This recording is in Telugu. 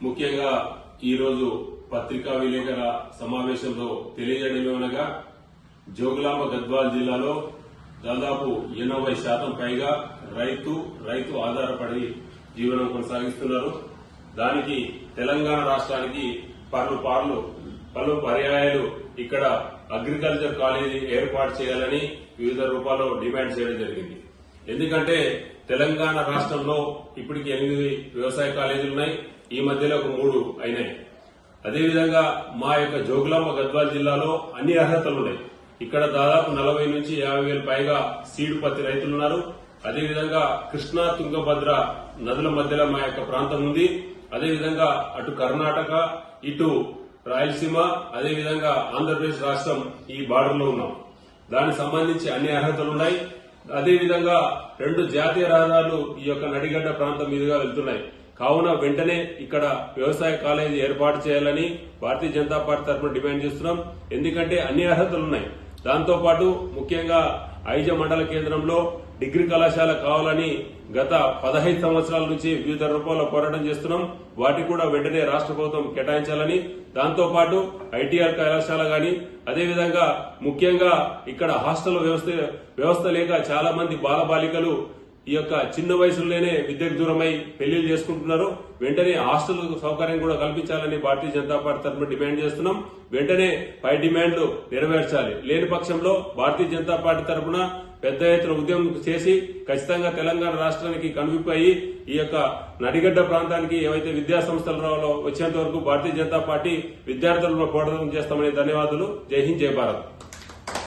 ముఖ్యంగా ఈరోజు పత్రికా విలేకరుల సమావేశంలో తెలియజేయడమేమనగా జోగులాంబ గద్వాల్ జిల్లాలో దాదాపు 80% పైగా రైతు ఆధారపడి జీవనం కొనసాగిస్తున్నారు. దానికి తెలంగాణ రాష్ట్రానికి పలు పర్యాయాలు ఇక్కడ అగ్రికల్చర్ కాలేజీ ఏర్పాటు చేయాలని వివిధ రూపాల్లో డిమాండ్ చేయడం జరిగింది. ఎందుకంటే తెలంగాణ రాష్ట్రంలో ఇప్పటికి 8 వ్యవసాయ కాలేజీలు ఉన్నాయి. ఈ మధ్యలో 3 అయినాయి. అదేవిధంగా మా యొక్క జోగులాంబ గద్వాల్ జిల్లాలో అన్ని అర్హతలున్నాయి. ఇక్కడ దాదాపు 40 నుంచి 50 వేల పైగా సీడు పత్తి రైతులున్నారు. అదేవిధంగా కృష్ణా తుంగభద్ర నదుల మధ్యలో మా యొక్క ప్రాంతం ఉంది. అదేవిధంగా అటు కర్ణాటక, ఇటు రాయలసీమ, అదేవిధంగా ఆంధ్రప్రదేశ్ రాష్ట్రం ఈ బార్డర్ లో ఉన్నాం. దానికి సంబంధించి అన్ని అర్హతలున్నాయి. అదేవిధంగా 2 జాతీయ రహదారులు ఈ యొక్క నడిగడ్డ ప్రాంతం మీదుగా వెళ్తున్నాయి. కావున వెంటనే ఇక్కడ వ్యవసాయ కాలేజీ ఏర్పాటు చేయాలని భారతీయ జనతా పార్టీ తరఫున డిమాండ్ చేస్తున్నాం. ఎందుకంటే అన్ని అర్హతలున్నాయి. దాంతో పాటు ముఖ్యంగా ఐజ మండల కేంద్రంలో డిగ్రీ కళాశాల కావాలని గత 15 సంవత్సరాల నుంచి వివిధ రూపాల్లో పోరాటం చేస్తున్నాం. వాటికి కూడా వెంటనే రాష్ట్ర ప్రభుత్వం కేటాయించాలని, దాంతో పాటు ఐటీఆర్ కళాశాల గాని, అదేవిధంగా ముఖ్యంగా ఇక్కడ హాస్టల్ వ్యవస్థ లేక చాలా మంది బాలబాలికలు ఈ యొక్క చిన్న వయసులోనే విద్యకు దూరమై పెళ్లిళ్లు చేసుకుంటున్నారు. వెంటనే హాస్టల్ సౌకర్యం కూడా కల్పించాలని భారతీయ జనతా పార్టీ తరఫున డిమాండ్ చేస్తున్నాం. వెంటనే పై డిమాండ్లు నెరవేర్చాలి. లేని పక్షంలో భారతీయ జనతా పార్టీ తరఫున పెద్ద ఎత్తున ఉద్యమం చేసి ఖచ్చితంగా తెలంగాణ రాష్ట్రానికి కనువిప్పు అయ్యి ఈ యొక్క నడిగడ్డ ప్రాంతానికి ఏవైతే విద్యా సంస్థలలో వచ్చేంత వరకు భారతీయ జనతా పార్టీ విద్యార్థులను పోరాటం చేస్తామని ధన్యవాదాలు. జై హింద్, జై భారత్.